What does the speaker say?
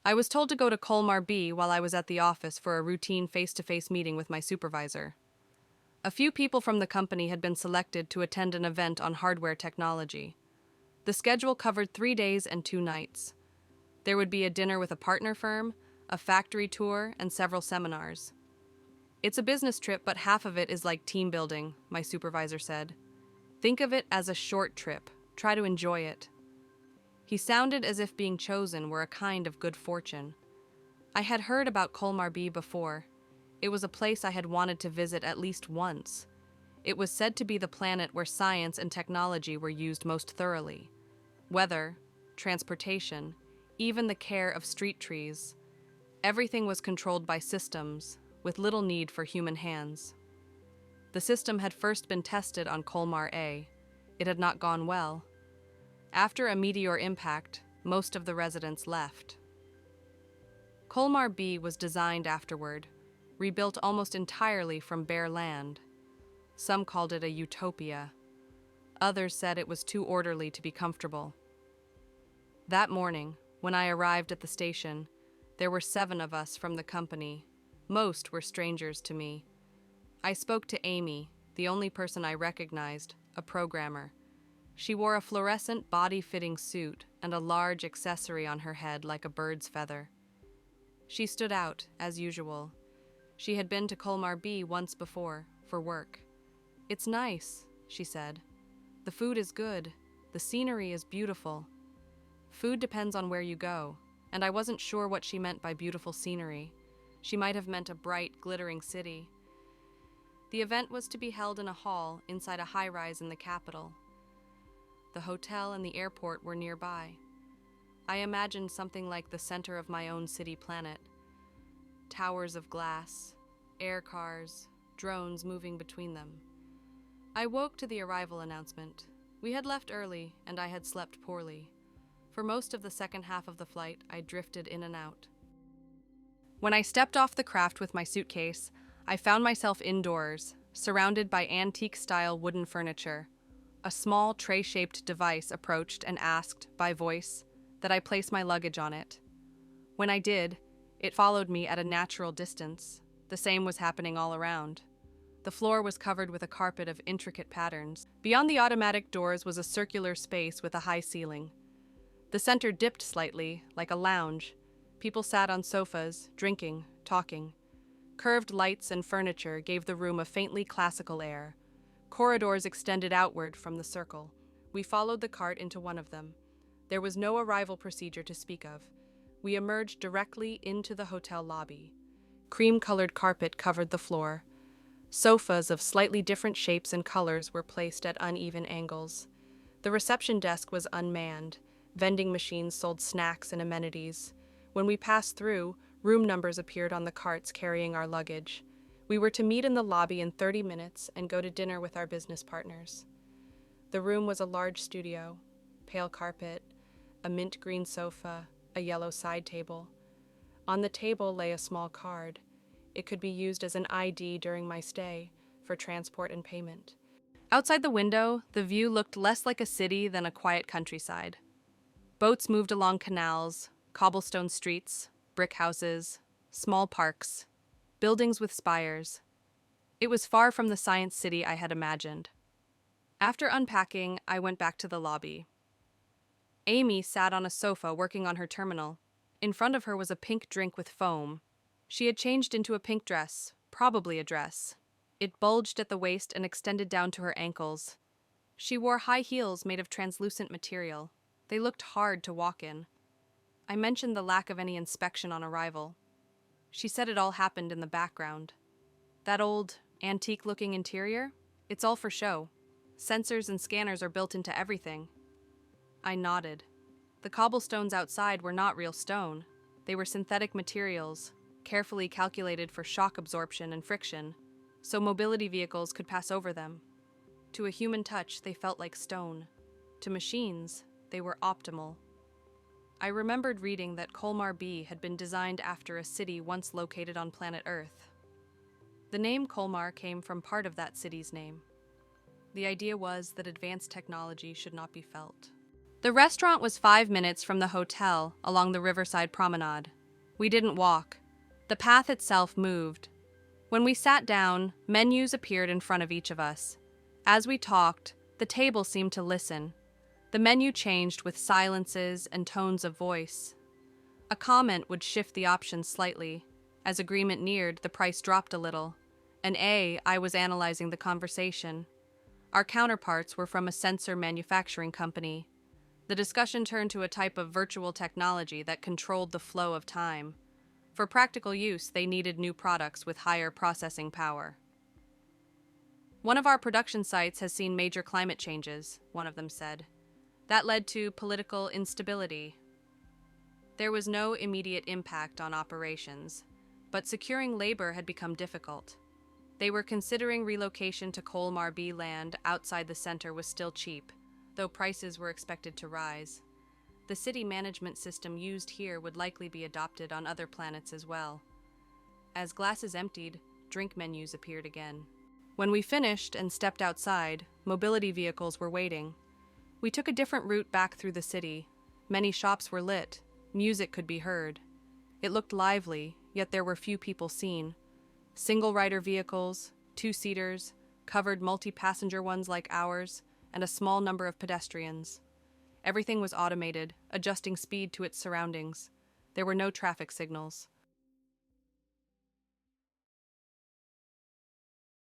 I was told to go to Kolmar B while I was at the office for a routine face-to-face meeting with my supervisor. A few people from the company had been selected to attend an event on hardware technology. The schedule covered 3 days and 2 nights. There would be a dinner with a partner firm, a factory tour, and several seminars. It's a business trip, but half of it is like team building, my supervisor said. Think of it as a short trip. Try to enjoy it. He sounded as if being chosen were a kind of good fortune. I had heard about Kolmar B before. It was a place I had wanted to visit at least once. It was said to be the planet where science and technology were used most thoroughly. Weather, transportation, even the care of street trees. Everything was controlled by systems, with little need for human hands. The system had first been tested on Kolmar A. It had not gone well. After a meteor impact, most of the residents left. Kolmar B was designed afterward, rebuilt almost entirely from bare land. Some called it a utopia. Others said it was too orderly to be comfortable. That morning, when I arrived at the station, there were 7 of us from the company. Most were strangers to me. I spoke to Amy, the only person I recognized, a programmer. She wore a fluorescent body-fitting suit and a large accessory on her head like a bird's feather. She stood out, as usual. She had been to Kolmar B once before, for work. "It's nice," she said. "The food is good. The scenery is beautiful." Food depends on where you go, and I wasn't sure what she meant by beautiful scenery. She might have meant a bright, glittering city. The event was to be held in a hall inside a high-rise in the capital. The hotel and the airport were nearby. I imagined something like the center of my own city planet. Towers of glass, air cars, drones moving between them. I woke to the arrival announcement. We had left early, and I had slept poorly. For most of the second half of the flight, I drifted in and out. When I stepped off the craft with my suitcase, I found myself indoors, surrounded by antique-style wooden furniture. A small tray-shaped device approached and asked, by voice, that I place my luggage on it. When I did, it followed me at a natural distance. The same was happening all around. The floor was covered with a carpet of intricate patterns. Beyond the automatic doors was a circular space with a high ceiling. The center dipped slightly, like a lounge. People sat on sofas, drinking, talking. Curved lights and furniture gave the room a faintly classical air. Corridors extended outward from the circle. We followed the cart into one of them. There was no arrival procedure to speak of. We emerged directly into the hotel lobby. Cream-colored carpet covered the floor. Sofas of slightly different shapes and colors were placed at uneven angles. The reception desk was unmanned. Vending machines sold snacks and amenities. When we passed through, room numbers appeared on the carts carrying our luggage. We were to meet in the lobby in 30 minutes and go to dinner with our business partners. The room was a large studio, pale carpet, a mint green sofa, a yellow side table. On the table lay a small card. It could be used as an ID during my stay, for transport and payment. Outside the window, the view looked less like a city than a quiet countryside. Boats moved along canals, cobblestone streets, brick houses, small parks, buildings with spires. It was far from the science city I had imagined. After unpacking, I went back to the lobby. Amy sat on a sofa working on her terminal. In front of her was a pink drink with foam. She had changed into a pink dress, probably a dress. It bulged at the waist and extended down to her ankles. She wore high heels made of translucent material. They looked hard to walk in. I mentioned the lack of any inspection on arrival. She said it all happened in the background. That old, antique-looking interior? It's all for show. Sensors and scanners are built into everything. I nodded. The cobblestones outside were not real stone. They were synthetic materials, carefully calculated for shock absorption and friction, so mobility vehicles could pass over them. To a human touch, they felt like stone. To machines, they were optimal. I remembered reading that Kolmar B had been designed after a city once located on planet Earth. The name Kolmar came from part of that city's name. The idea was that advanced technology should not be felt. The restaurant was 5 minutes from the hotel along the riverside promenade. We didn't walk. The path itself moved. When we sat down, menus appeared in front of each of us. As we talked, the table seemed to listen. The menu changed with silences and tones of voice. A comment would shift the options slightly. As agreement neared, the price dropped a little. I was analyzing the conversation. Our counterparts were from a sensor manufacturing company. The discussion turned to a type of virtual technology that controlled the flow of time. For practical use, they needed new products with higher processing power. One of our production sites has seen major climate changes, one of them said. That led to political instability. There was no immediate impact on operations, but securing labor had become difficult. They were considering relocation to Kolmar B land outside the center was still cheap, though prices were expected to rise. The city management system used here would likely be adopted on other planets as well. As glasses emptied, drink menus appeared again. When we finished and stepped outside, mobility vehicles were waiting. We took a different route back through the city. Many shops were lit. Music could be heard. It looked lively, yet there were few people seen. Single-rider vehicles, two-seaters, covered multi-passenger ones like ours, and a small number of pedestrians. Everything was automated, adjusting speed to its surroundings. There were no traffic signals.